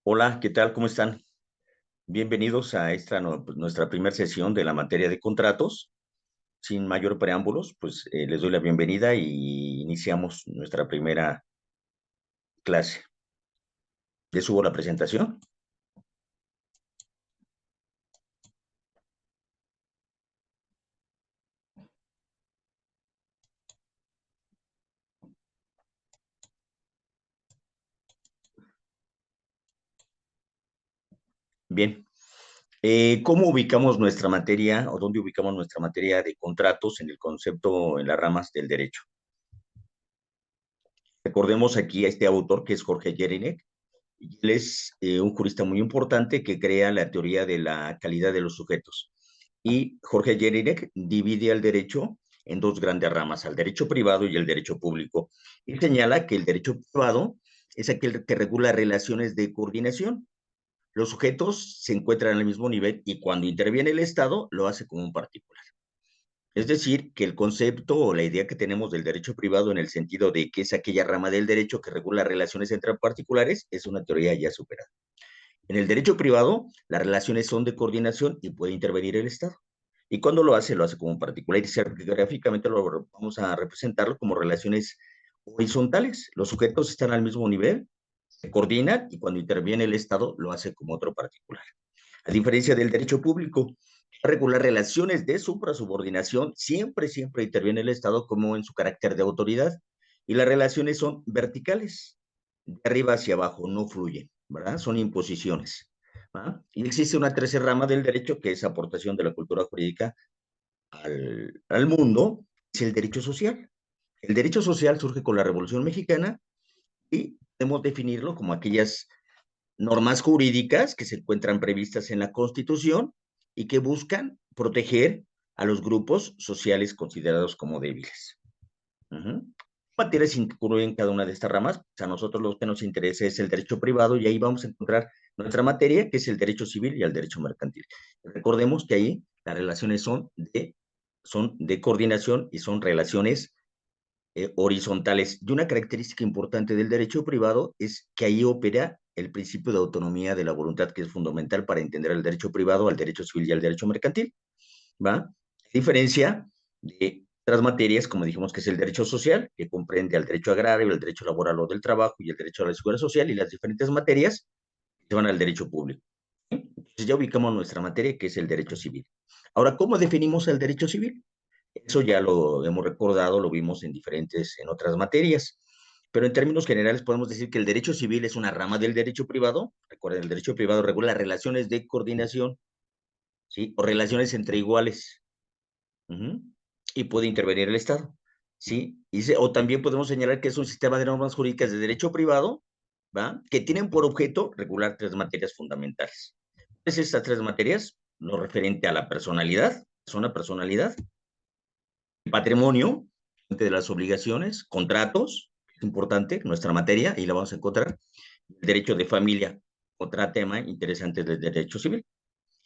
Hola, ¿qué tal? ¿Cómo están? Bienvenidos a esta nuestra primera sesión de la materia de contratos. Sin mayor preámbulos, pues les doy la bienvenida y iniciamos nuestra primera clase. ¿Les subo la presentación? Bien. ¿Cómo ubicamos nuestra materia o dónde ubicamos nuestra materia de contratos en el concepto, en las ramas del derecho? Recordemos aquí a este autor que es Jorge Jelinek. Y él es un jurista muy importante que crea la teoría de la calidad de los sujetos. Y Jorge Jelinek divide al derecho en dos grandes ramas, al derecho privado y el derecho público. Y señala que el derecho privado es aquel que regula relaciones de coordinación. Los sujetos se encuentran al mismo nivel y cuando interviene el Estado lo hace como un particular. Es decir, que el concepto o la idea que tenemos del derecho privado en el sentido de que es aquella rama del derecho que regula relaciones entre particulares es una teoría ya superada. En el derecho privado, las relaciones son de coordinación y puede intervenir el Estado. Y cuando lo hace como un particular. Y gráficamente lo vamos a representarlo como relaciones horizontales. Los sujetos están al mismo nivel, se coordinan y cuando interviene el Estado lo hace como otro particular. A diferencia del derecho público, regular relaciones de suprasubordinación, siempre interviene el Estado como en su carácter de autoridad. Y las relaciones son verticales, de arriba hacia abajo, no fluyen, ¿verdad? Son imposiciones. ¿Va? Y existe una tercera rama del derecho que es aportación de la cultura jurídica al mundo, es el derecho social. El derecho social surge con la Revolución Mexicana y podemos definirlo como aquellas normas jurídicas que se encuentran previstas en la Constitución y que buscan proteger a los grupos sociales considerados como débiles. Uh-huh. Materias incluyen cada una de estas ramas. Pues a nosotros lo que nos interesa es el derecho privado y ahí vamos a encontrar nuestra materia, que es el derecho civil y el derecho mercantil. Recordemos que ahí las relaciones son de coordinación y son relaciones horizontales. Y una característica importante del derecho privado es que ahí opera el principio de autonomía de la voluntad, que es fundamental para entender el derecho privado, al derecho civil y al derecho mercantil. ¿Va? A diferencia de otras materias, como dijimos que es el derecho social, que comprende al derecho agrario, el derecho laboral o del trabajo y el derecho a la seguridad social, y las diferentes materias se van al derecho público. Entonces ya ubicamos nuestra materia, que es el derecho civil. Ahora, ¿cómo definimos el derecho civil? Eso ya lo hemos recordado, lo vimos en otras materias. Pero en términos generales podemos decir que el derecho civil es una rama del derecho privado. Recuerden, el derecho privado regula relaciones de coordinación, ¿sí? O relaciones entre iguales. Uh-huh. Y puede intervenir el Estado, ¿sí? O también podemos señalar que es un sistema de normas jurídicas de derecho privado, ¿va? Que tienen por objeto regular tres materias fundamentales. ¿Cuáles estas tres materias? Lo referente a la personalidad, personalidad, patrimonio, de las obligaciones, contratos, es importante, nuestra materia, y la vamos a encontrar, el derecho de familia, otro tema interesante del derecho civil.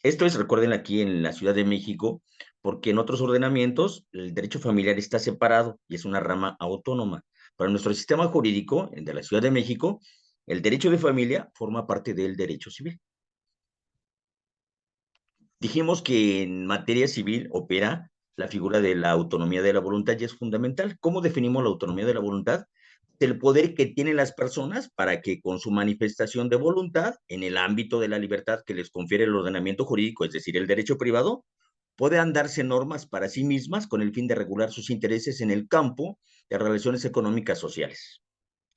Esto es, recuerden, aquí en la Ciudad de México, porque en otros ordenamientos el derecho familiar está separado y es una rama autónoma. Para nuestro sistema jurídico, el de la Ciudad de México, el derecho de familia forma parte del derecho civil. Dijimos que en materia civil opera la figura de la autonomía de la voluntad y es fundamental. ¿Cómo definimos la autonomía de la voluntad? El poder que tienen las personas para que con su manifestación de voluntad, en el ámbito de la libertad que les confiere el ordenamiento jurídico, es decir, el derecho privado, puedan darse normas para sí mismas con el fin de regular sus intereses en el campo de relaciones económicas sociales.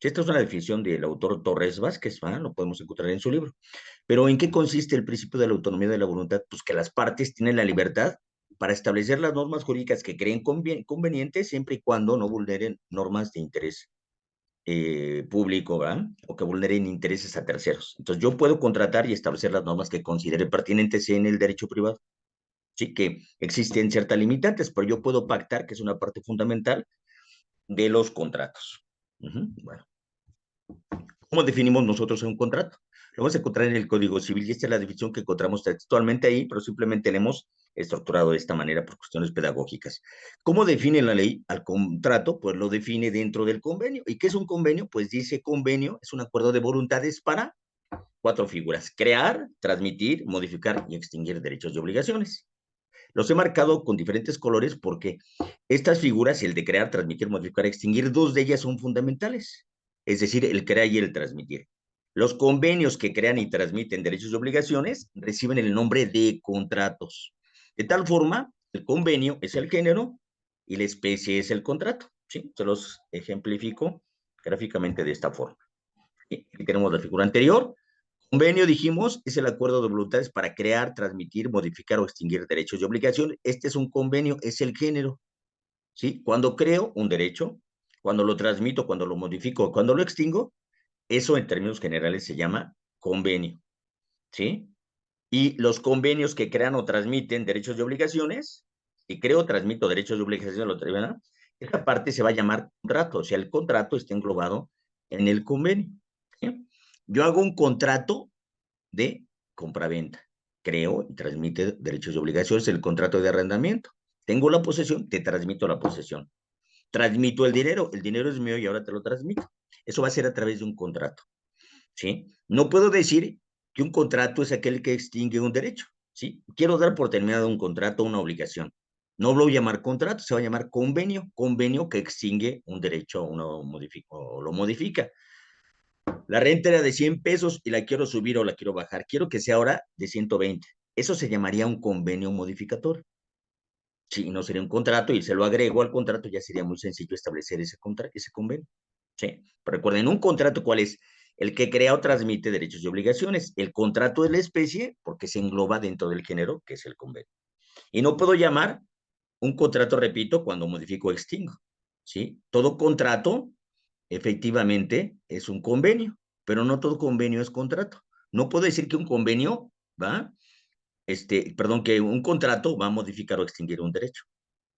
Esta es una definición del autor Torres Vázquez, ¿va? Lo podemos encontrar en su libro. Pero ¿en qué consiste el principio de la autonomía de la voluntad? Pues que las partes tienen la libertad para establecer las normas jurídicas que creen convenientes siempre y cuando no vulneren normas de interés público, ¿verdad? O que vulneren intereses a terceros. Entonces yo puedo contratar y establecer las normas que considere pertinentes en el derecho privado. Sí que existen ciertas limitantes, pero yo puedo pactar, que es una parte fundamental de los contratos. Bueno, ¿cómo definimos nosotros un contrato? Lo vamos a encontrar en el Código Civil y esta es la definición que encontramos textualmente ahí, pero simplemente la hemos estructurado de esta manera por cuestiones pedagógicas. ¿Cómo define la ley al contrato? Pues lo define dentro del convenio. ¿Y qué es un convenio? Pues dice convenio es un acuerdo de voluntades para 4 figuras: crear, transmitir, modificar y extinguir derechos y obligaciones. Los he marcado con diferentes colores porque estas figuras, el de crear, transmitir, modificar, extinguir, 2 de ellas son fundamentales, es decir, el crear y el transmitir. Los convenios que crean y transmiten derechos y obligaciones reciben el nombre de contratos. De tal forma, el convenio es el género y la especie es el contrato. ¿Sí? Se los ejemplifico gráficamente de esta forma. Aquí tenemos la figura anterior. Convenio, dijimos, es el acuerdo de voluntades para crear, transmitir, modificar o extinguir derechos y obligaciones. Este es un convenio, es el género. ¿Sí? Cuando creo un derecho, cuando lo transmito, cuando lo modifico, cuando lo extingo, eso en términos generales se llama convenio. ¿Sí? Y los convenios que crean o transmiten derechos y obligaciones, si creo o transmito derechos y obligaciones, ¿verdad? Esa parte se va a llamar contrato, o sea, el contrato está englobado en el convenio. ¿Sí? Yo hago un contrato de compraventa. Creo y transmite derechos y obligaciones el contrato de arrendamiento. Tengo la posesión, te transmito la posesión. Transmito el dinero es mío y ahora te lo transmito. Eso va a ser a través de un contrato. ¿Sí? No puedo decir que un contrato es aquel que extingue un derecho. ¿Sí? Quiero dar por terminado un contrato, una obligación. No lo voy a llamar contrato, se va a llamar convenio, convenio que extingue un derecho o lo modifica. La renta era de 100 pesos y la quiero subir o la quiero bajar. Quiero que sea ahora de 120. Eso se llamaría un convenio modificador. Sí, no sería un contrato y se lo agrego al contrato, ya sería muy sencillo establecer ese convenio. Sí. Pero recuerden, un contrato, ¿cuál es? El que crea o transmite derechos y obligaciones. El contrato es la especie porque se engloba dentro del género, que es el convenio. Y no puedo llamar un contrato, repito, cuando modifico o extingo. ¿Sí? Todo contrato efectivamente es un convenio, pero no todo convenio es contrato. No puedo decir que un convenio va, perdón, que un contrato va a modificar o extinguir un derecho.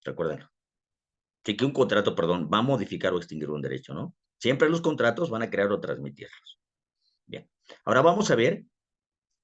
Recuérdenlo. Que un contrato, perdón, va a modificar o extinguir un derecho, ¿no? Siempre los contratos van a crear o transmitirlos. Bien. Ahora vamos a ver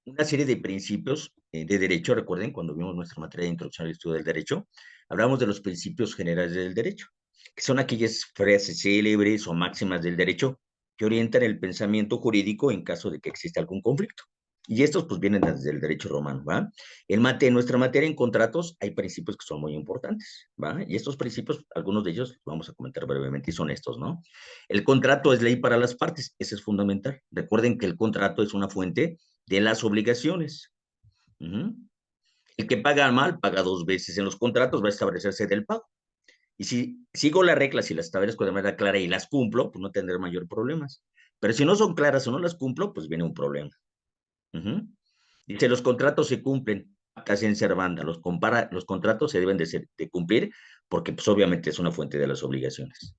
una serie de principios de derecho. Recuerden, cuando vimos nuestra materia de introducción al estudio del derecho, hablamos de los principios generales del derecho, que son aquellas frases célebres o máximas del derecho que orientan el pensamiento jurídico en caso de que exista algún conflicto. Y estos pues vienen desde el derecho romano, ¿va? En nuestra materia en contratos hay principios que son muy importantes, ¿va? Y estos principios, algunos de ellos vamos a comentar brevemente y son estos, ¿no? El contrato es ley para las partes, ese es fundamental. Recuerden que el contrato es una fuente de las obligaciones. El que paga mal, paga 2 veces. En los contratos va a establecerse del pago. Y si sigo las reglas y las establezco de manera clara y las cumplo, pues no tendré mayor problemas. Pero si no son claras o no las cumplo, pues viene un problema. Dice, los contratos se cumplen, casi en servanda. Los contratos se deben de cumplir porque pues obviamente es una fuente de las obligaciones.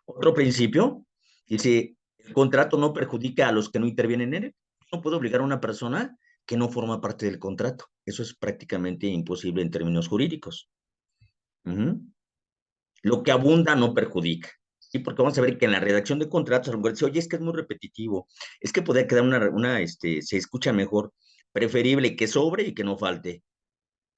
Otro principio, dice, el contrato no perjudica a los que no intervienen en él. No puedo obligar a una persona que no forma parte del contrato. Eso es prácticamente imposible en términos jurídicos. Lo que abunda no perjudica. Sí, porque vamos a ver que en la redacción de contratos, a lo mejor dice, oye, es que es muy repetitivo, es que podría quedar se escucha mejor, preferible que sobre y que no falte.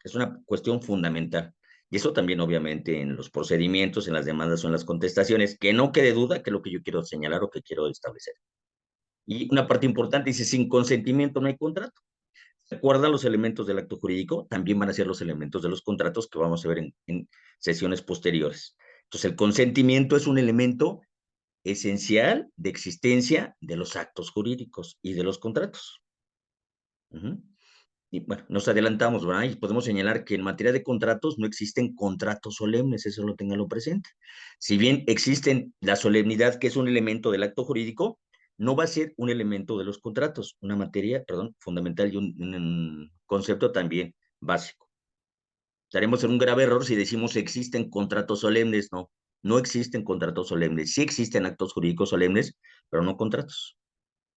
Es una cuestión fundamental. Y eso también, obviamente, en los procedimientos, en las demandas o en las contestaciones, que no quede duda que es lo que yo quiero señalar o que quiero establecer. Y una parte importante dice, sin consentimiento no hay contrato. ¿Se acuerdan los elementos del acto jurídico? También van a ser los elementos de los contratos que vamos a ver en sesiones posteriores. Entonces, el consentimiento es un elemento esencial de existencia de los actos jurídicos y de los contratos. Y bueno, nos adelantamos, ¿verdad? Y podemos señalar que en materia de contratos no existen contratos solemnes, eso lo tenganlo presente. Si bien existen la solemnidad, que es un elemento del acto jurídico, no va a ser un elemento de los contratos, una materia, perdón, fundamental y un concepto también básico. Estaremos en un grave error si decimos existen contratos solemnes, no, no existen contratos solemnes, sí existen actos jurídicos solemnes, pero no contratos.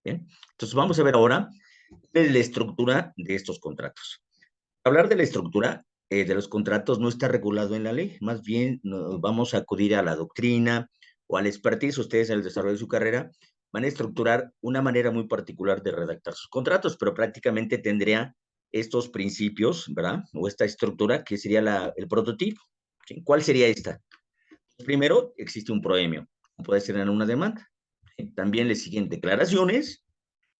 Bien, entonces vamos a ver ahora la estructura de estos contratos. Hablar de la estructura de los contratos no está regulado en la ley, más bien vamos a acudir a la doctrina o al expertise. Ustedes en el desarrollo de su carrera van a estructurar una manera muy particular de redactar sus contratos, pero prácticamente tendría estos principios, ¿verdad? O esta estructura que sería el prototipo. ¿Sí? ¿Cuál sería esta? Primero, existe un proemio, puede ser en una demanda. ¿Sí? También le siguen declaraciones,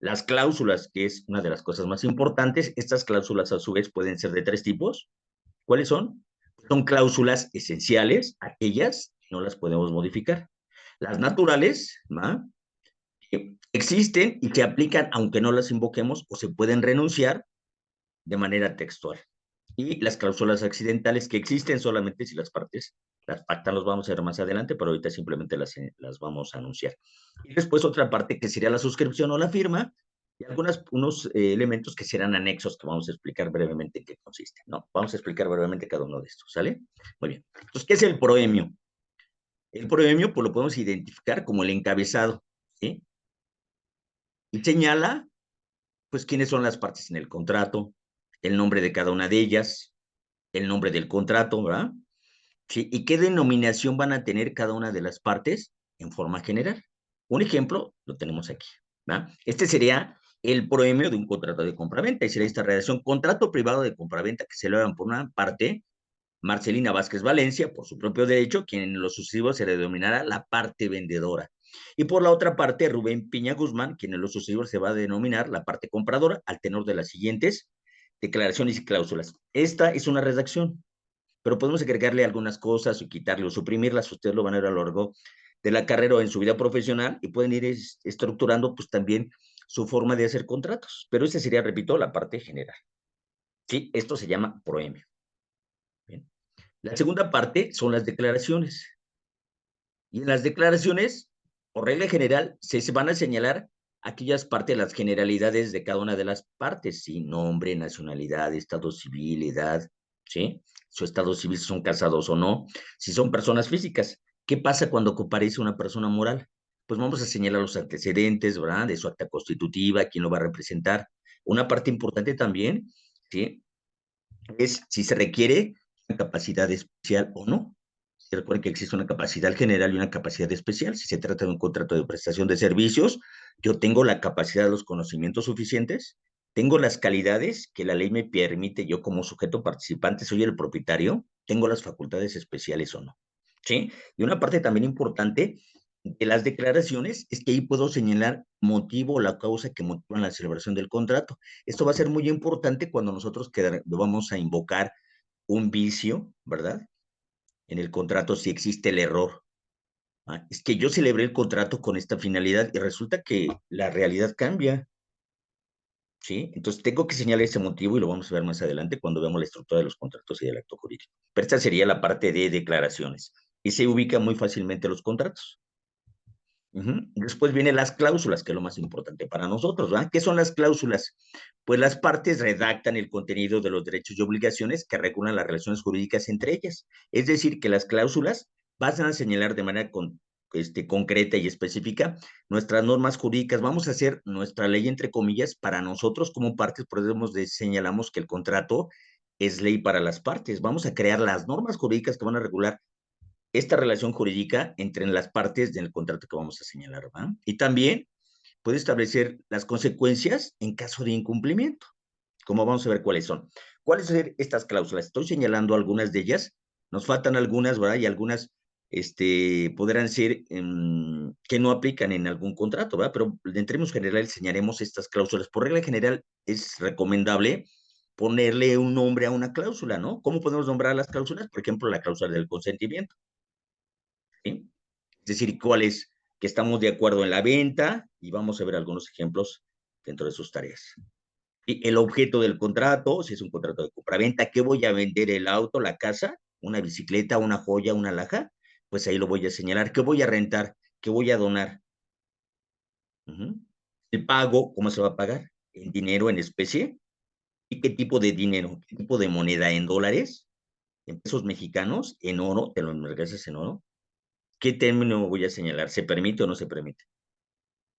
Las cláusulas, que es una de las cosas más importantes, estas cláusulas a su vez pueden ser de tres tipos. ¿Cuáles son? Son cláusulas esenciales, aquellas que no las podemos modificar. Las naturales, ¿va? Que existen y se aplican aunque no las invoquemos o se pueden renunciar de manera textual. Y las cláusulas accidentales que existen solamente si las partes las pactan, los vamos a ver más adelante, pero ahorita simplemente las vamos a anunciar. Y después otra parte que sería la suscripción o la firma, y unos elementos que serán anexos que vamos a explicar brevemente en qué consisten, ¿no? Vamos a explicar brevemente cada uno de estos, ¿sale? Muy bien. Entonces, ¿qué es el proemio? El proemio, pues lo podemos identificar como el encabezado, ¿sí? Y señala, pues, quiénes son las partes en el contrato, el nombre de cada una de ellas, el nombre del contrato, ¿verdad? Sí, y qué denominación van a tener cada una de las partes en forma general. Un ejemplo lo tenemos aquí, ¿verdad? Este sería el proemio de un contrato de compraventa, y sería esta redacción: contrato privado de compraventa que se celebran por una parte Marcelina Vázquez Valencia, por su propio derecho, quien en lo sucesivo se le denominará la parte vendedora. Y por la otra parte, Rubén Piña Guzmán, quien en lo sucesivo se va a denominar la parte compradora, al tenor de las siguientes declaraciones y cláusulas. Esta es una redacción, pero podemos agregarle algunas cosas y quitarle o suprimirlas. Ustedes lo van a ver a lo largo de la carrera o en su vida profesional y pueden ir estructurando pues también su forma de hacer contratos. Pero esa sería, repito, la parte general. Sí, esto se llama proemio. Bien. La segunda parte son las declaraciones. Y en las declaraciones, por regla general, se van a señalar aquellas partes, las generalidades de cada una de las partes, ¿sí? Nombre, nacionalidad, estado civil, edad, ¿sí? Su estado civil, si son casados o no, si son personas físicas. ¿Qué pasa cuando comparece una persona moral? Pues vamos a señalar los antecedentes, ¿verdad? De su acta constitutiva, quién lo va a representar. Una parte importante también, ¿sí? Es si se requiere una capacidad especial o no. Recuerden que existe una capacidad general y una capacidad especial. Si se trata de un contrato de prestación de servicios, yo tengo la capacidad, los conocimientos suficientes, tengo las calidades que la ley me permite, yo como sujeto participante soy el propietario, tengo las facultades especiales o no. ¿Sí? Y una parte también importante de las declaraciones es que ahí puedo señalar motivo o la causa que motiva la celebración del contrato. Esto va a ser muy importante cuando nosotros vamos a invocar un vicio, ¿verdad? En el contrato si existe el error. Es que yo celebré el contrato con esta finalidad y resulta que la realidad cambia, ¿sí? Entonces tengo que señalar ese motivo y lo vamos a ver más adelante cuando veamos la estructura de los contratos y del acto jurídico. Pero esta sería la parte de declaraciones y se ubica muy fácilmente los contratos. Después vienen las cláusulas, que es lo más importante para nosotros, ¿verdad? ¿Qué son las cláusulas? Pues las partes redactan el contenido de los derechos y obligaciones que regulan las relaciones jurídicas entre ellas. Es decir, que las cláusulas van a señalar de manera concreta y específica nuestras normas jurídicas. Vamos a hacer nuestra ley, entre comillas, para nosotros como partes, señalamos que el contrato es ley para las partes. Vamos a crear las normas jurídicas que van a regular esta relación jurídica entre las partes del contrato que vamos a señalar, ¿va? Y también puede establecer las consecuencias en caso de incumplimiento, como vamos a ver cuáles son. ¿Cuáles son estas cláusulas? Estoy señalando algunas de ellas, nos faltan algunas, ¿verdad? Y algunas podrán ser que no aplican en algún contrato, ¿verdad? Pero en términos generales señalaremos estas cláusulas. Por regla general es recomendable ponerle un nombre a una cláusula, ¿no? ¿Cómo podemos nombrar las cláusulas? Por ejemplo, la cláusula del consentimiento. ¿Sí? Es decir, cuáles que estamos de acuerdo en la venta y vamos a ver algunos ejemplos dentro de sus tareas. Y el objeto del contrato, si es un contrato de compraventa, ¿qué voy a vender? ¿El auto, la casa, una bicicleta, una joya, una alhaja? Pues ahí lo voy a señalar. ¿Qué voy a rentar? ¿Qué voy a donar? El pago, ¿cómo se va a pagar? ¿En dinero, en especie? ¿Y qué tipo de dinero? ¿Qué tipo de moneda? ¿En dólares? ¿En pesos mexicanos? ¿En oro? ¿Te lo regresas en oro? ¿Qué término voy a señalar? ¿Se permite o no se permite?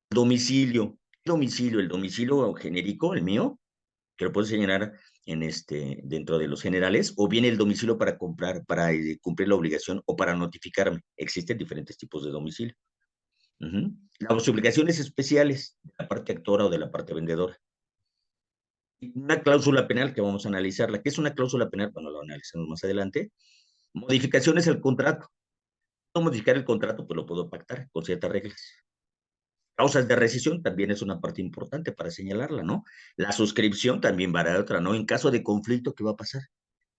Domicilio. Domicilio, el domicilio genérico, el mío, que lo puedo señalar dentro de los generales, o bien el domicilio para comprar, para cumplir la obligación o para notificarme. Existen diferentes tipos de domicilio. Las obligaciones especiales de la parte actora o de la parte vendedora. Una cláusula penal que vamos a analizarla. ¿Qué es una cláusula penal? Bueno, lo analizamos más adelante. Modificaciones al contrato. ¿Cómo modificar el contrato? Pues lo puedo pactar con ciertas reglas. Causas de rescisión también es una parte importante para señalarla, ¿no? La suscripción también va a dar otra, ¿no? En caso de conflicto, ¿qué va a pasar?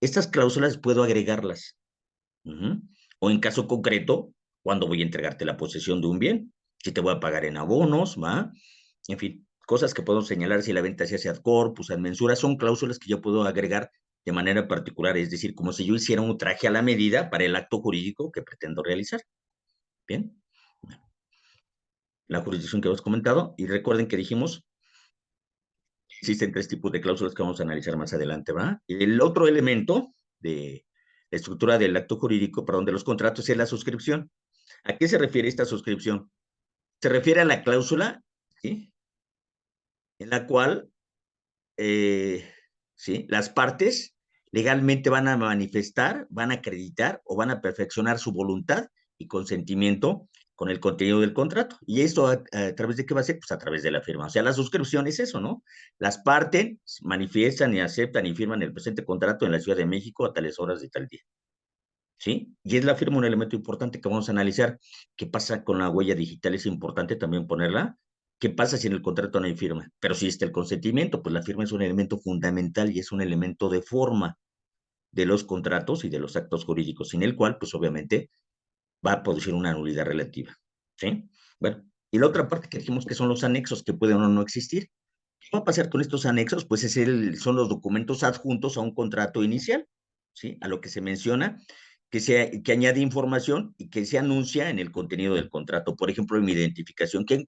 Estas cláusulas puedo agregarlas. Uh-huh. O en caso concreto, cuando voy a entregarte la posesión de un bien, si te voy a pagar en abonos, ¿va? En fin, cosas que puedo señalar si la venta se hace ad corpus, ad mensura, son cláusulas que yo puedo agregar de manera particular, es decir, como si yo hiciera un traje a la medida para el acto jurídico que pretendo realizar. Bien, la jurisdicción que hemos comentado, y recuerden que dijimos, existen 3 tipos de cláusulas que vamos a analizar más adelante, ¿verdad? El otro elemento de la estructura del acto jurídico, perdón, de los contratos es la suscripción. ¿A qué se refiere esta suscripción? Se refiere a la cláusula, ¿sí? En la cual, ¿sí? Las partes legalmente van a manifestar, van a acreditar o van a perfeccionar su voluntad y consentimiento con el contenido del contrato. ¿Y esto a través de qué va a ser? Pues a través de la firma. O sea, la suscripción es eso, ¿no? Las partes manifiestan y aceptan y firman el presente contrato en la Ciudad de México a tales horas de tal día. ¿Sí? Y es la firma un elemento importante que vamos a analizar. ¿Qué pasa con la huella digital? Es importante también ponerla. ¿Qué pasa si en el contrato no hay firma? Pero si está el consentimiento, pues la firma es un elemento fundamental y es un elemento de forma de los contratos y de los actos jurídicos, sin el cual, pues obviamente, va a producir una nulidad relativa. ¿Sí? Bueno, y la otra parte que dijimos que son los anexos que pueden o no existir. ¿Qué va a pasar con estos anexos? Pues son los documentos adjuntos a un contrato inicial, ¿sí? A lo que se menciona, que añade información y que se anuncia en el contenido del contrato. Por ejemplo, en mi identificación, ¿quién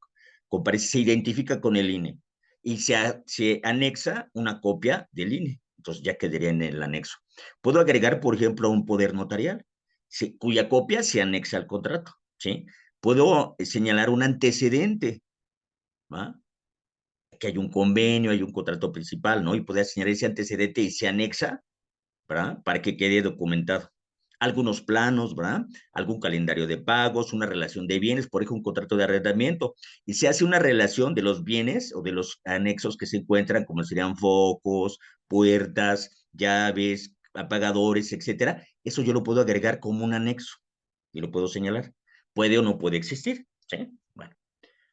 comparece? Se identifica con el INE y se anexa una copia del INE. Entonces ya quedaría en el anexo. Puedo agregar, por ejemplo, un poder notarial, ¿sí? Cuya copia se anexa al contrato, ¿sí? Puedo señalar un antecedente, ¿va? Que hay un convenio, hay un contrato principal, ¿no? Y puede señalar ese antecedente y se anexa, ¿verdad? Para que quede documentado. Algunos planos, ¿verdad? Algún calendario de pagos, una relación de bienes, por ejemplo, un contrato de arrendamiento. Y se hace una relación de los bienes o de los anexos que se encuentran, como serían focos, puertas, llaves, apagadores, etcétera. Eso yo lo puedo agregar como un anexo y lo puedo señalar. Puede o no puede existir, ¿sí? Bueno.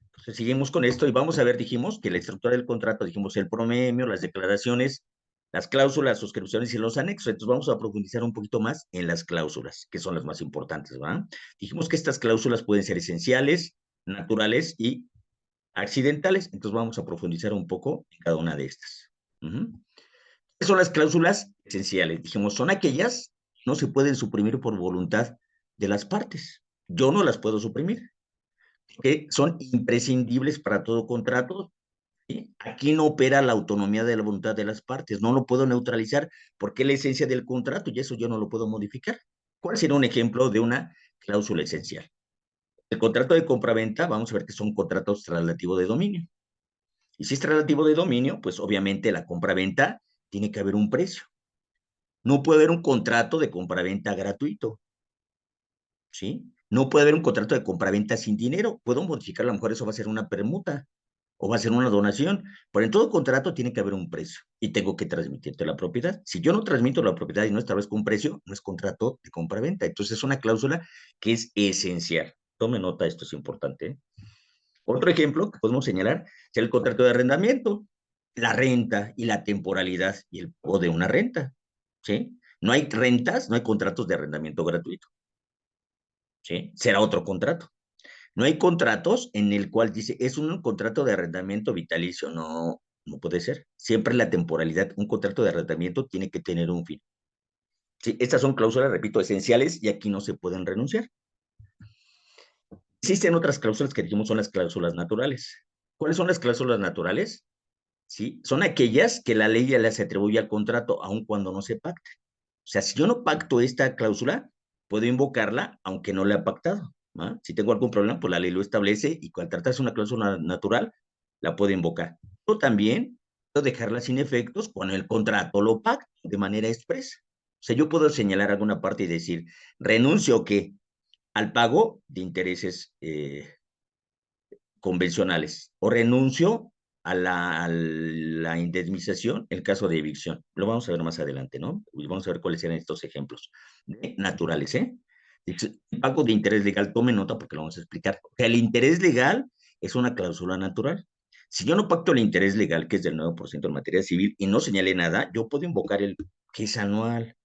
Entonces, seguimos con esto y vamos a ver, dijimos, que la estructura del contrato, dijimos el promemio, las declaraciones, las cláusulas, suscripciones y los anexos. Entonces, vamos a profundizar un poquito más en las cláusulas, que son las más importantes, ¿verdad? Dijimos que estas cláusulas pueden ser esenciales, naturales y accidentales. Entonces, vamos a profundizar un poco en cada una de estas. ¿Qué son las cláusulas esenciales? Dijimos, son aquellas que no se pueden suprimir por voluntad de las partes. Yo no las puedo suprimir, que son imprescindibles para todo contrato. ¿Sí? Aquí no opera la autonomía de la voluntad de las partes, no lo puedo neutralizar porque es la esencia del contrato y eso yo no lo puedo modificar. ¿Cuál sería un ejemplo de una cláusula esencial? El contrato de compraventa, vamos a ver que son contratos traslativos de dominio. Y si es traslativo de dominio, pues obviamente la compraventa tiene que haber un precio. No puede haber un contrato de compraventa gratuito, ¿sí? No puede haber un contrato de compraventa sin dinero. Puedo modificar, a lo mejor eso va a ser una permuta o va a ser una donación, pero en todo contrato tiene que haber un precio y tengo que transmitirte la propiedad. Si yo no transmito la propiedad y no establezco un precio, no es contrato de compra-venta. Entonces es una cláusula que es esencial. Tome nota, esto es importante, ¿eh? Otro ejemplo que podemos señalar es el contrato de arrendamiento, la renta y la temporalidad y el pago de una renta, ¿sí? No hay rentas, no hay contratos de arrendamiento gratuito, ¿sí? Será otro contrato. No hay contratos en el cual dice, es un contrato de arrendamiento vitalicio. No, no puede ser. Siempre la temporalidad, un contrato de arrendamiento tiene que tener un fin. Sí, estas son cláusulas, repito, esenciales y aquí no se pueden renunciar. Existen otras cláusulas que dijimos son las cláusulas naturales. ¿Cuáles son las cláusulas naturales? Sí, son aquellas que la ley ya las atribuye al contrato, aun cuando no se pacte. O sea, si yo no pacto esta cláusula, puedo invocarla aunque no la he pactado, ¿no? Si tengo algún problema, pues la ley lo establece y al tratarse una cláusula natural, la puedo invocar. O también puedo dejarla sin efectos cuando el contrato lo pacta de manera expresa. O sea, yo puedo señalar alguna parte y decir, renuncio ¿qué? Al pago de intereses convencionales o renuncio a la indemnización en caso de evicción. Lo vamos a ver más adelante, ¿no? Y vamos a ver cuáles eran estos ejemplos naturales, ¿eh? El pago de interés legal, tome nota porque lo vamos a explicar. O sea, el interés legal es una cláusula natural. Si yo no pacto el interés legal, que es del 9% en materia civil, y no señalé nada, yo puedo invocar el que es anual,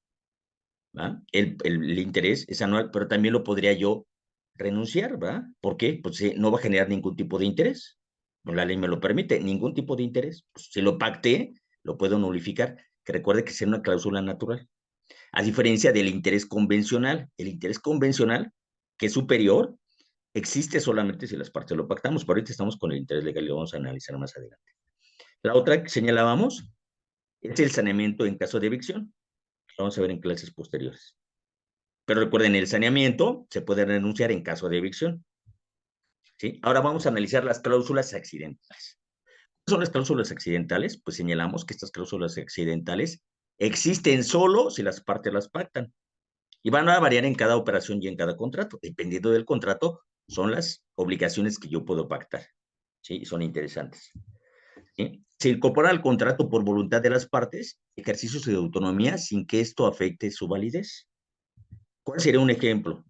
¿va? El interés es anual, pero también lo podría yo renunciar, ¿va? ¿Por qué? Pues no va a generar ningún tipo de interés. No, la ley me lo permite, ningún tipo de interés. Pues, si lo pacté, lo puedo nulificar. Que recuerde que es una cláusula natural. A diferencia del interés convencional. El interés convencional, que es superior, existe solamente si las partes lo pactamos. Pero ahorita estamos con el interés legal y lo vamos a analizar más adelante. La otra que señalábamos es el saneamiento en caso de evicción. Lo vamos a ver en clases posteriores. Pero recuerden, el saneamiento se puede renunciar en caso de evicción. ¿Sí? Ahora vamos a analizar las cláusulas accidentales. ¿Qué son las cláusulas accidentales? Pues señalamos que estas cláusulas accidentales existen solo si las partes las pactan. Y van a variar en cada operación y en cada contrato. Dependiendo del contrato, son las obligaciones que yo puedo pactar. ¿Sí? Son interesantes. ¿Sí? Se incorpora al contrato por voluntad de las partes ejercicios de autonomía sin que esto afecte su validez. ¿Cuál sería un ejemplo?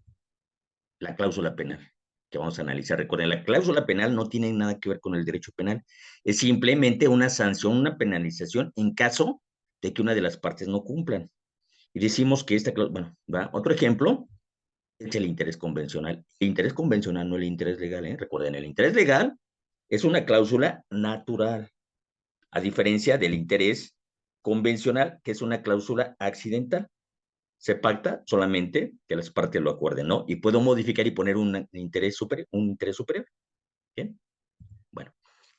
La cláusula penal, que vamos a analizar. Recuerden, la cláusula penal no tiene nada que ver con el derecho penal. Es simplemente una sanción, una penalización en caso de que una de las partes no cumplan. Y decimos que esta cláusula, bueno, ¿va? Otro ejemplo es el interés convencional. El interés convencional, no el interés legal, ¿eh? Recuerden, el interés legal es una cláusula natural, a diferencia del interés convencional, que es una cláusula accidental. Se pacta solamente que las partes lo acuerden, ¿no? Y puedo modificar y poner un interés superior, ¿bien? Bueno,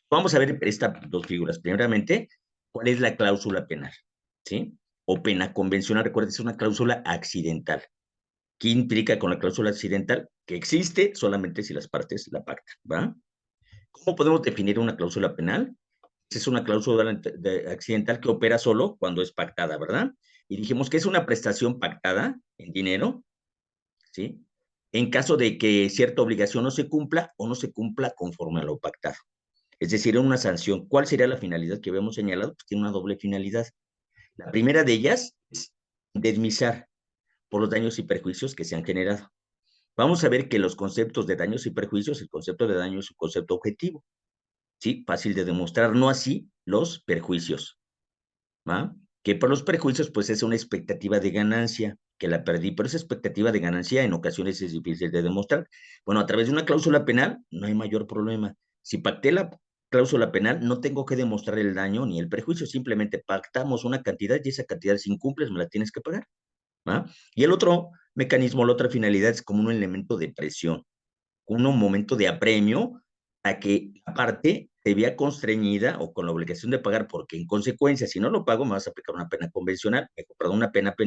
vamos a ver estas dos figuras. Primeramente, ¿cuál es la cláusula penal? ¿Sí? O pena convencional, recuerden, es una cláusula accidental. ¿Qué implica con la cláusula accidental? Que existe solamente si las partes la pactan, ¿va? ¿Cómo podemos definir una cláusula penal? Es una cláusula accidental que opera solo cuando es pactada, ¿verdad? Y dijimos que es una prestación pactada en dinero, ¿sí? En caso de que cierta obligación no se cumpla o no se cumpla conforme a lo pactado. Es decir, una sanción. ¿Cuál sería la finalidad que habíamos señalado? Pues tiene una doble finalidad. La primera de ellas es indemnizar por los daños y perjuicios que se han generado. Vamos a ver que los conceptos de daños y perjuicios, el concepto de daño es un concepto objetivo, ¿sí? Fácil de demostrar, no así los perjuicios, ¿va? Que por los perjuicios, pues es una expectativa de ganancia que la perdí, pero esa expectativa de ganancia en ocasiones es difícil de demostrar. Bueno, a través de una cláusula penal no hay mayor problema. Si pacté la cláusula penal, no tengo que demostrar el daño ni el perjuicio, simplemente pactamos una cantidad y esa cantidad, si incumples, me la tienes que pagar, ¿va? Y el otro mecanismo, la otra finalidad es como un elemento de presión, un momento de apremio a que la parte se vea constreñida o con la obligación de pagar, porque en consecuencia, si no lo pago, me vas a aplicar una pena convencional, perdón,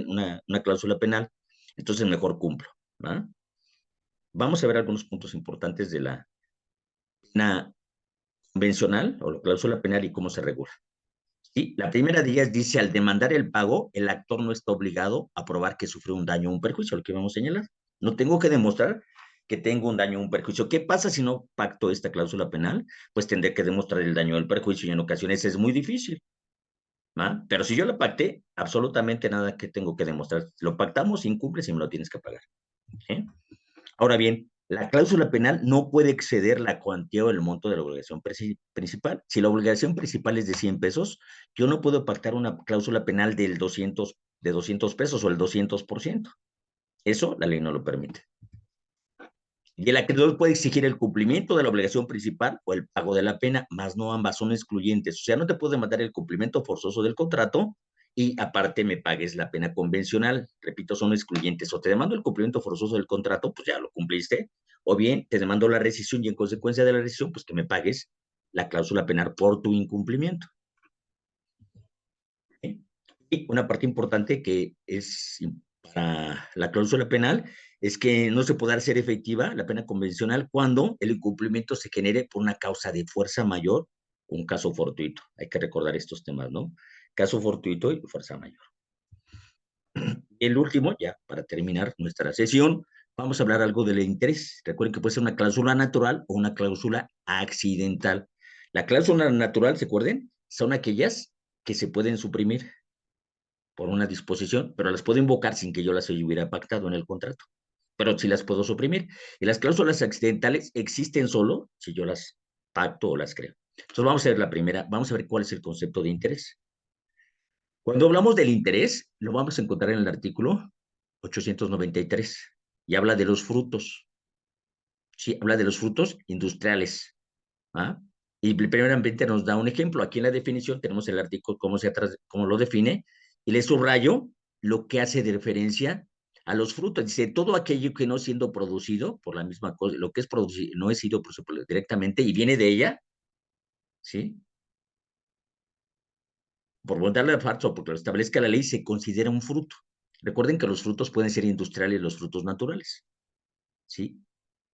una cláusula penal, entonces mejor cumplo, ¿va? Vamos a ver algunos puntos importantes de la pena convencional o la cláusula penal y cómo se regula. Sí, la primera de ellas dice, al demandar el pago, el actor no está obligado a probar que sufrió un daño o un perjuicio, lo que vamos a señalar. No tengo que demostrar que tengo un daño o un perjuicio. ¿Qué pasa si no pacto esta cláusula penal? Pues tendré que demostrar el daño o el perjuicio y en ocasiones es muy difícil, ¿va? Pero si yo la pacté, absolutamente nada que tengo que demostrar. Lo pactamos, incumples y me lo tienes que pagar, ¿sí? Ahora bien, la cláusula penal no puede exceder la cuantía o el monto de la obligación principal. Si la obligación principal es de 100 pesos, yo no puedo pactar una cláusula penal de 200 pesos o el 200%. Eso la ley no lo permite. Y el acreedor puede exigir el cumplimiento de la obligación principal o el pago de la pena, más no ambas son excluyentes. O sea, no te puedo demandar el cumplimiento forzoso del contrato y aparte me pagues la pena convencional. Repito, son excluyentes. O te demando el cumplimiento forzoso del contrato, pues ya lo cumpliste. O bien te demando la rescisión y en consecuencia de la rescisión, pues que me pagues la cláusula penal por tu incumplimiento. ¿Sí? Y una parte importante que es para la cláusula penal es que no se podrá hacer efectiva la pena convencional cuando el incumplimiento se genere por una causa de fuerza mayor o un caso fortuito. Hay que recordar estos temas, ¿no? Caso fortuito y fuerza mayor. Y el último, ya para terminar nuestra sesión, vamos a hablar algo del interés. Recuerden que puede ser una cláusula natural o una cláusula accidental. La cláusula natural, ¿se acuerdan? Son aquellas que se pueden suprimir por una disposición, pero las puedo invocar sin que yo las hubiera pactado en el contrato. Pero sí las puedo suprimir. Y las cláusulas accidentales existen solo si yo las pacto o las creo. Entonces vamos a ver la primera, vamos a ver cuál es el concepto de interés. Cuando hablamos del interés, lo vamos a encontrar en el artículo 893 y habla de los frutos. Sí, habla de los frutos industriales. ¿Ah? Y primeramente nos da un ejemplo. Aquí en la definición tenemos el artículo, cómo lo define, y le subrayo lo que hace de referencia a los frutos. Dice, todo aquello que no siendo producido por la misma cosa, lo que es producido, no es sido directamente y viene de ella, ¿sí? Por voluntad de falso, porque lo establezca la ley, se considera un fruto. Recuerden que los frutos pueden ser industriales, los frutos naturales, ¿sí?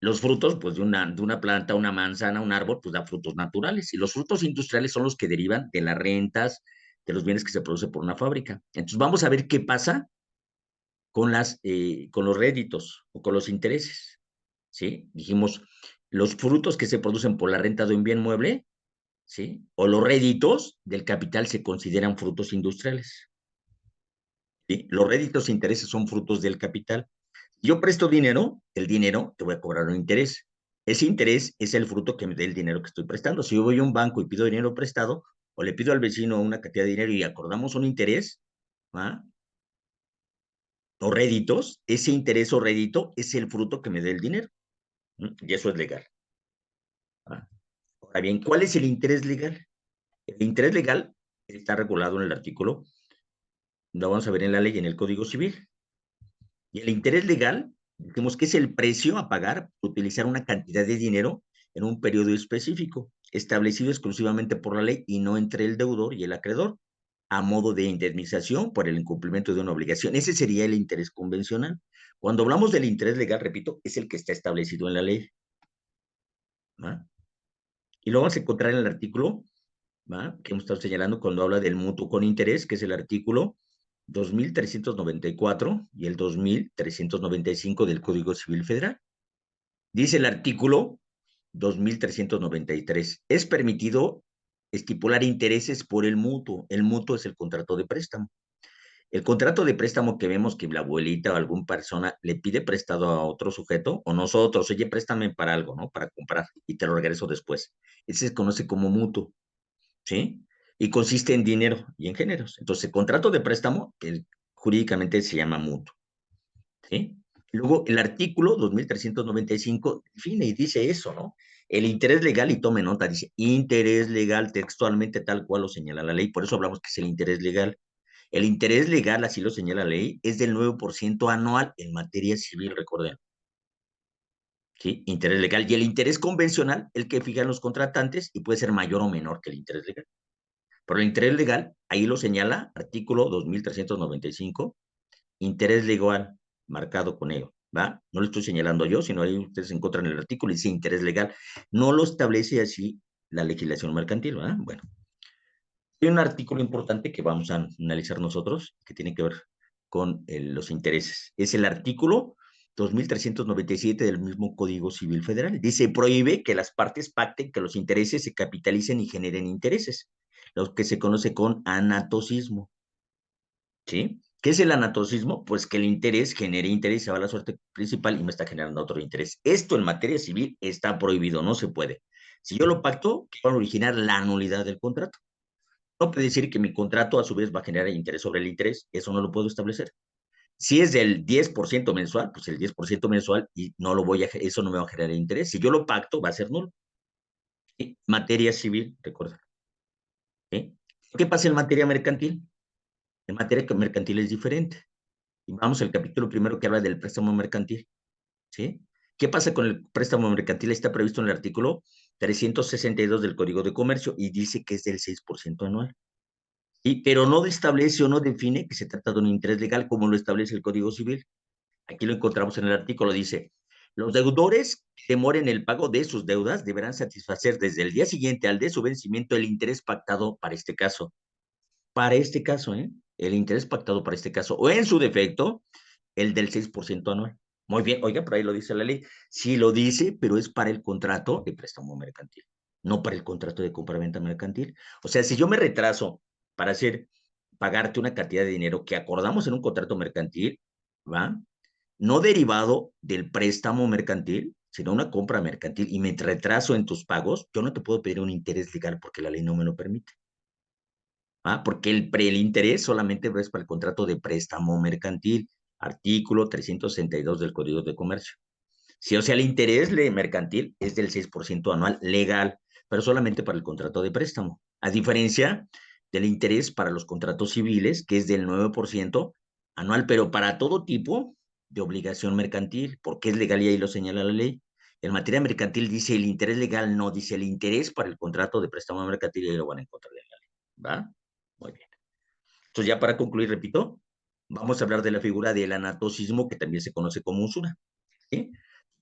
Los frutos, pues de una planta, una manzana, un árbol, pues da frutos naturales. Y los frutos industriales son los que derivan de las rentas, de los bienes que se producen por una fábrica. Entonces vamos a ver qué pasa con los réditos o con los intereses. ¿Sí? Dijimos, los frutos que se producen por la renta de un bien mueble, ¿sí? O los réditos del capital se consideran frutos industriales. ¿Sí? Los réditos e intereses son frutos del capital. Yo presto dinero, el dinero te voy a cobrar un interés. Ese interés es el fruto que me dé el dinero que estoy prestando. Si yo voy a un banco y pido dinero prestado, o le pido al vecino una cantidad de dinero y acordamos un interés, ¿ah? O réditos, ese interés o rédito es el fruto que me dé el dinero. Y eso es legal. ¿Ah? Ahora bien, ¿cuál es el interés legal? El interés legal está regulado en el artículo, lo vamos a ver en la ley, en el Código Civil. Y el interés legal, decimos que es el precio a pagar por utilizar una cantidad de dinero en un periodo específico, establecido exclusivamente por la ley y no entre el deudor y el acreedor, a modo de indemnización por el incumplimiento de una obligación. Ese sería el interés convencional. Cuando hablamos del interés legal, repito, es el que está establecido en la ley. ¿Va? Y lo vamos a encontrar en el artículo, ¿va?, que hemos estado señalando cuando habla del mutuo con interés, que es el artículo 2394 y el 2395 del Código Civil Federal. Dice el artículo 2393, es permitido estipular intereses por el mutuo. El mutuo es el contrato de préstamo. El contrato de préstamo que vemos que la abuelita o alguna persona le pide prestado a otro sujeto, o nosotros, oye, préstame para algo, ¿no? Para comprar y te lo regreso después. Ese se conoce como mutuo, ¿sí? Y consiste en dinero y en géneros. Entonces, el contrato de préstamo, jurídicamente se llama mutuo, ¿sí? Luego, el artículo 2395 define y dice eso, ¿no? El interés legal, y tome nota, dice interés legal textualmente tal cual lo señala la ley, por eso hablamos que es el interés legal. El interés legal, así lo señala la ley, es del 9% anual en materia civil, recuerden. ¿Sí? Interés legal. Y el interés convencional, el que fijan los contratantes, y puede ser mayor o menor que el interés legal. Pero el interés legal, ahí lo señala, artículo 2395, interés legal, marcado con ello, ¿va? No lo estoy señalando yo, sino ahí ustedes encuentran el artículo y dice interés legal. No lo establece así la legislación mercantil, ¿va? Bueno, hay un artículo importante que vamos a analizar nosotros, que tiene que ver con los intereses. Es el artículo 2397 del mismo Código Civil Federal. Dice, prohíbe que las partes pacten que los intereses se capitalicen y generen intereses, lo que se conoce con anatocismo. ¿Sí? ¿Qué es el anatocismo? Pues que el interés genere interés, se va a la suerte principal y me está generando otro interés. Esto en materia civil está prohibido, no se puede. Si yo lo pacto, va a originar la nulidad del contrato. No puede decir que mi contrato a su vez va a generar interés sobre el interés, eso no lo puedo establecer. Si es del 10% mensual, pues el 10% mensual y no lo voy a, eso no me va a generar interés. Si yo lo pacto, va a ser nulo. ¿Sí? Materia civil, recuerda. ¿Sí? ¿Qué pasa en materia mercantil? En materia mercantil es diferente. Y vamos al capítulo primero que habla del préstamo mercantil. ¿Sí? ¿Qué pasa con el préstamo mercantil? Está previsto en el artículo 362 del Código de Comercio y dice que es del 6% anual. Pero no establece o no define que se trata de un interés legal como lo establece el Código Civil. Aquí lo encontramos en el artículo, dice, los deudores que demoren el pago de sus deudas deberán satisfacer desde el día siguiente al de su vencimiento el interés pactado para este caso. Para este caso, ¿eh? El interés pactado para este caso, o en su defecto, el del 6% anual. Muy bien, oiga, por ahí lo dice la ley. Sí lo dice, pero es para el contrato de préstamo mercantil, no para el contrato de compraventa mercantil. O sea, si yo me retraso para pagarte una cantidad de dinero que acordamos en un contrato mercantil, ¿va? No derivado del préstamo mercantil, sino una compra mercantil y me retraso en tus pagos, yo no te puedo pedir un interés legal porque la ley no me lo permite. Porque el interés solamente es para el contrato de préstamo mercantil, artículo 362 del Código de Comercio. Sí, o sea, el interés mercantil es del 6% anual legal, pero solamente para el contrato de préstamo, a diferencia del interés para los contratos civiles, que es del 9% anual, pero para todo tipo de obligación mercantil, porque es legal y ahí lo señala la ley. En materia mercantil dice el interés legal, no, dice el interés para el contrato de préstamo mercantil y ahí lo van a encontrar en la ley. ¿Va? Muy bien. Entonces, ya para concluir, repito, vamos a hablar de la figura del anatocismo, que también se conoce como usura. ¿Sí?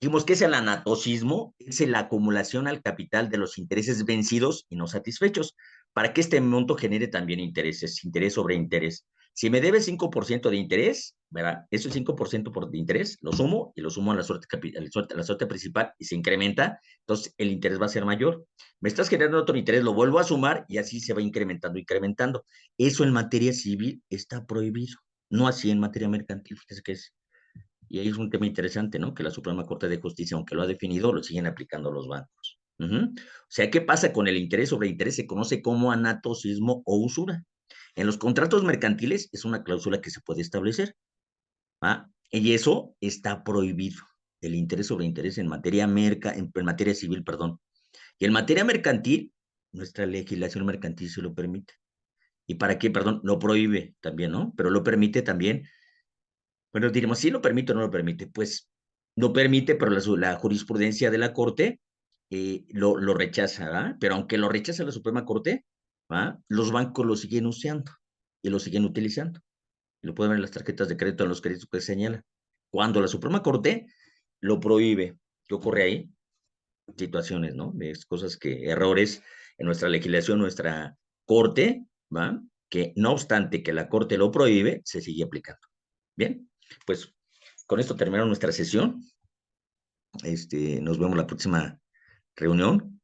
Dijimos que es el anatocismo, es la acumulación al capital de los intereses vencidos y no satisfechos, para que este monto genere también intereses, interés sobre interés. Si me debes 5% de interés, ¿verdad? Eso es 5% de interés, lo sumo y lo sumo a la suerte, a la suerte principal y se incrementa, entonces el interés va a ser mayor. Me estás generando otro interés, lo vuelvo a sumar y así se va incrementando, incrementando. Eso en materia civil está prohibido, no así en materia mercantil, fíjese que es. Y ahí es un tema interesante, ¿no? Que la Suprema Corte de Justicia, aunque lo ha definido, lo siguen aplicando los bancos. O sea, ¿qué pasa con el interés sobre interés? Se conoce como anatocismo o usura. En los contratos mercantiles es una cláusula que se puede establecer, y eso está prohibido. El interés sobre interés en materia, en materia civil, perdón. Y en materia mercantil, nuestra legislación mercantil se lo permite. ¿Y para qué? Perdón, lo prohíbe también, ¿no? Pero lo permite también. Bueno, diremos, ¿sí lo permite o no lo permite? Pues lo permite, pero la jurisprudencia de la Corte lo rechaza, ¿verdad? Pero aunque lo rechaza la Suprema Corte, ¿verdad? Los bancos lo siguen usando y lo siguen utilizando. Lo pueden ver en las tarjetas de crédito, en los créditos que señala. Cuando la Suprema Corte lo prohíbe, ¿qué ocurre ahí? Situaciones, ¿no? De cosas errores en nuestra legislación, nuestra Corte, ¿va? Que no obstante que la Corte lo prohíbe, se sigue aplicando. Bien, pues con esto terminamos nuestra sesión. Nos vemos la próxima reunión.